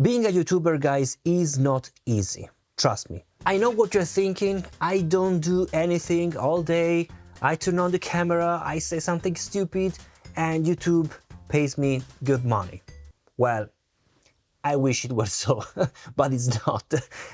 Being a YouTuber, guys, is not easy. Trust me. I know what you're thinking. I don't do anything all day. I turn on the camera, I say something stupid, and YouTube pays me good money. Well, I wish it were so, but it's not.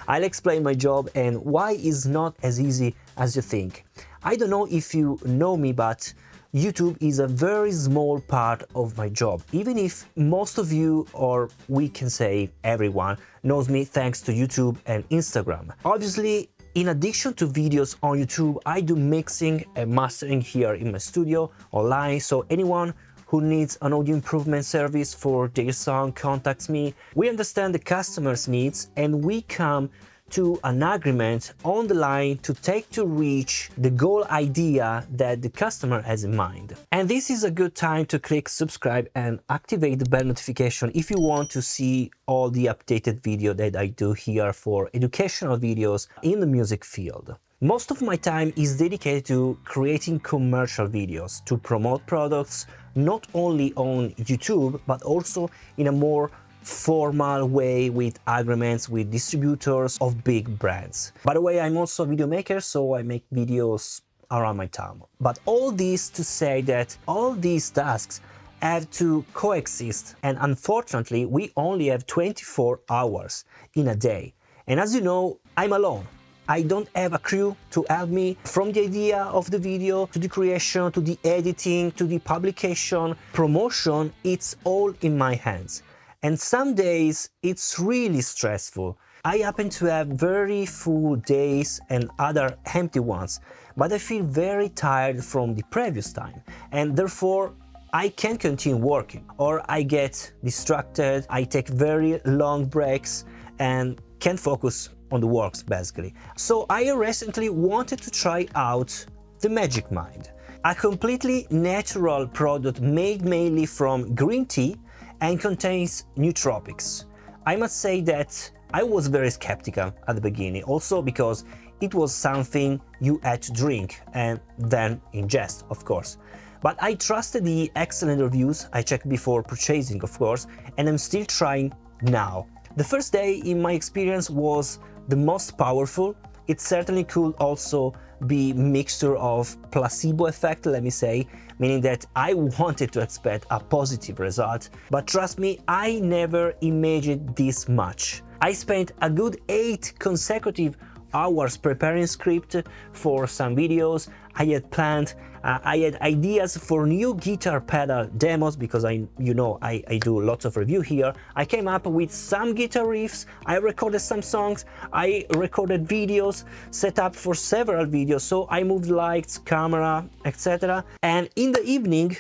I'll explain my job and why it's not as easy as you think. I don't know if you know me, but YouTube is a very small part of my job, even if most of you, or we can say everyone, knows me thanks to YouTube and Instagram. Obviously, in addition to videos on YouTube, I do mixing and mastering here in my studio online, so anyone who needs an audio improvement service for their song contacts me. We understand the customer's needs and we come to an agreement on the line to reach the goal idea that the customer has in mind. And this is a good time to click subscribe and activate the bell notification if you want to see all the updated video that I do here for educational videos in the music field. Most of my time is dedicated to creating commercial videos to promote products not only on YouTube but also in a more formal way with agreements with distributors of big brands. By the way, I'm also a video maker, so I make videos around my town. But all this to say that all these tasks have to coexist, and unfortunately we only have 24 hours in a day. And as you know, I'm alone. I don't have a crew to help me from the idea of the video to the creation, to the editing, to the publication, promotion. It's all in my hands. And some days it's really stressful. I happen to have very full days and other empty ones, but I feel very tired from the previous time, and therefore I can't continue working, or I get distracted, I take very long breaks and can't focus on the works basically. So I recently wanted to try out the Magic Mind, a completely natural product made mainly from green tea and contains nootropics. I must say that I was very skeptical at the beginning, also because it was something you had to drink and then ingest, of course. But I trusted the excellent reviews, I checked before purchasing, of course, and I'm still trying now. The first day, in my experience, was the most powerful. It certainly could also be mixture of placebo effect, let me say, meaning that I wanted to expect a positive result, but trust me, I never imagined this much. I spent a good 8 consecutive hours preparing script for some videos. I had planned, I had ideas for new guitar pedal demos because I do lots of review here. I came up with some guitar riffs, I recorded some songs, I recorded videos, set up for several videos, so I moved lights, camera, etc. And in the evening,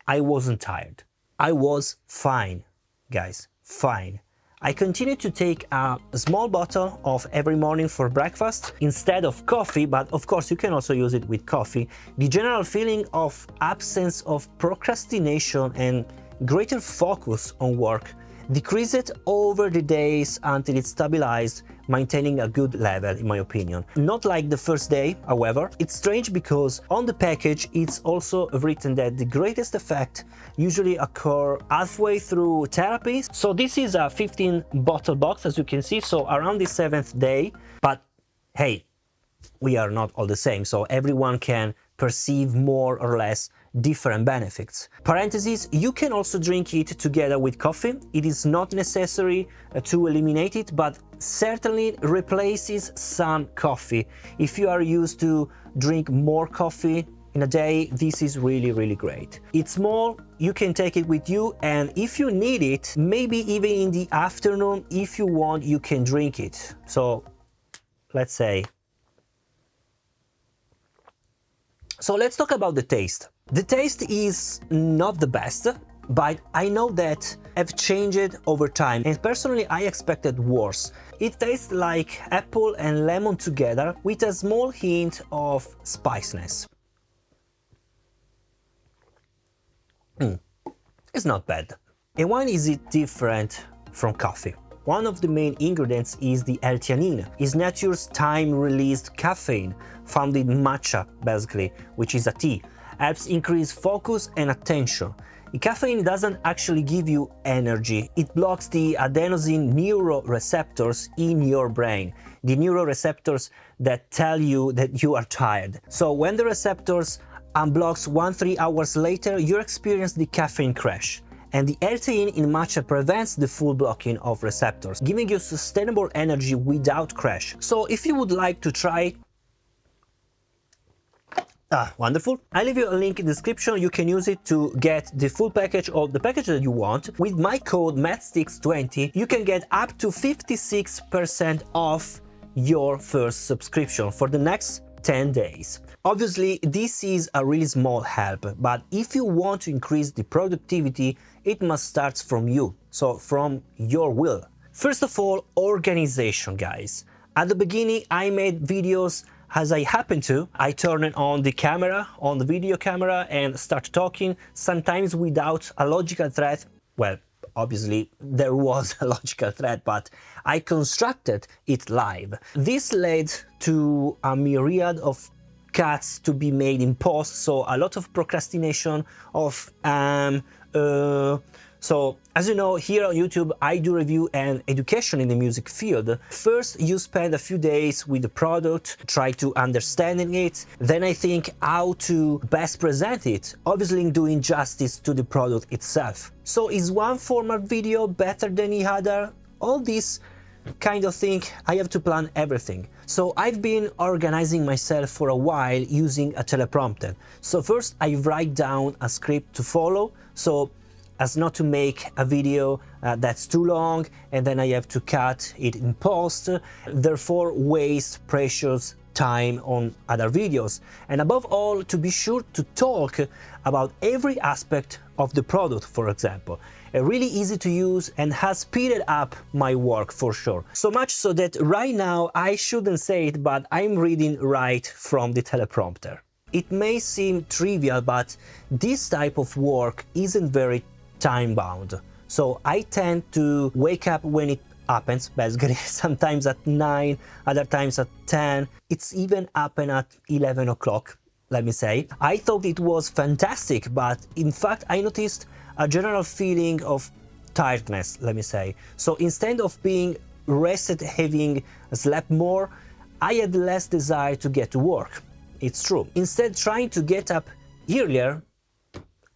I wasn't tired. I was fine, guys, fine. I continued to take a small bottle of every morning for breakfast instead of coffee, but of course you can also use it with coffee. The general feeling of absence of procrastination and greater focus on work decreased over the days until it stabilized, maintaining a good level in my opinion. Not like the first day, however. It's strange because on the package it's also written that the greatest effect usually occur halfway through therapy. So this is a 15 bottle box, as you can see, so around the 7th day. But hey, we are not all the same, so everyone can perceive more or less different benefits. Parentheses, you can also drink it together with coffee. It is not necessary to eliminate it, but certainly replaces some coffee. If you are used to drink more coffee in a day, this is really great. It's small, you can take it with you, and if you need it, maybe even in the afternoon, if you want, you can drink it. So let's say. So let's talk about the taste. The taste is not the best, but I know that have changed over time, and personally I expected worse. It tastes like apple and lemon together with a small hint of spiciness. It's not bad. And why is it different from coffee? One of the main ingredients is the l-theanine. It's nature's time-released caffeine, found in matcha, basically, which is a tea. Helps increase focus and attention. Caffeine doesn't actually give you energy. It blocks the adenosine neuroreceptors in your brain, the neuroreceptors that tell you that you are tired. So when the receptors unblocks 1-3 hours later, you experience the caffeine crash. And the L-theanine in matcha prevents the full blocking of receptors, giving you sustainable energy without crash. So if you would like to try, wonderful. I'll leave you a link in the description. You can use it to get the full package or the package that you want. With my code @Steex20, you can get up to 56% off your first subscription for the next 10 days. Obviously, this is a really small help, but if you want to increase the productivity, it must start from you, so from your will. First of all, organization, guys. At the beginning, I made videos as I happen to. I turn on the camera, on the video camera, and start talking, sometimes without a logical thread. Well, obviously, there was a logical thread, but I constructed it live. This led to a myriad of cuts to be made in post, so a lot of procrastination of So, as you know, here on YouTube, I do review and education in the music field. First, you spend a few days with the product, try to understanding it. Then I think how to best present it, obviously doing justice to the product itself. So is one format video better than the other? All this kind of thing, I have to plan everything. So I've been organizing myself for a while using a teleprompter. So first I write down a script to follow, so as not to make a video that's too long and then I have to cut it in post, therefore waste precious time on other videos. And above all, to be sure to talk about every aspect of the product, for example. Really easy to use and has speeded up my work for sure. So much so that right now, I shouldn't say it, but I'm reading right from the teleprompter. It may seem trivial, but this type of work isn't very time-bound. So I tend to wake up when it happens, basically, sometimes at 9, other times at 10. It's even happen at 11 o'clock, let me say. I thought it was fantastic, but in fact, I noticed a general feeling of tiredness, let me say. So instead of being rested, having slept more, I had less desire to get to work. It's true. Instead, trying to get up earlier,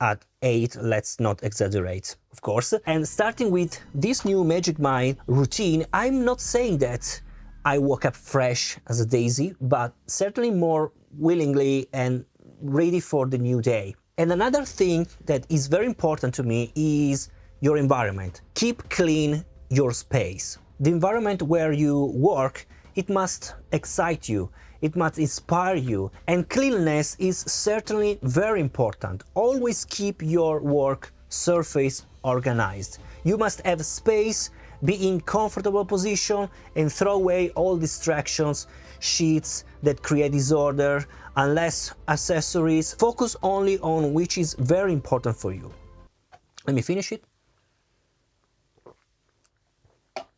at 8, let's not exaggerate, of course. And starting with this new Magic Mind routine, I'm not saying that I woke up fresh as a daisy, but certainly more willingly and ready for the new day. And another thing that is very important to me is your environment. Keep clean your space. The environment where you work, it must excite you. It must inspire you, and cleanliness is certainly very important. Always keep your work surface organized. You must have space, be in comfortable position, and throw away all distractions, sheets that create disorder, unless accessories. Focus only on which is very important for you. Let me finish it.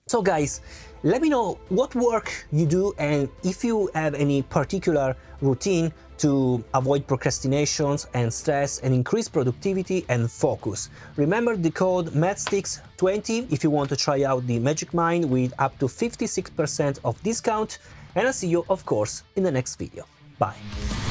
So guys, let me know what work you do and if you have any particular routine to avoid procrastinations and stress and increase productivity and focus. Remember the code @Steex20 if you want to try out the Magic Mind with up to 56% of discount, and I'll see you, of course, in the next video. Bye!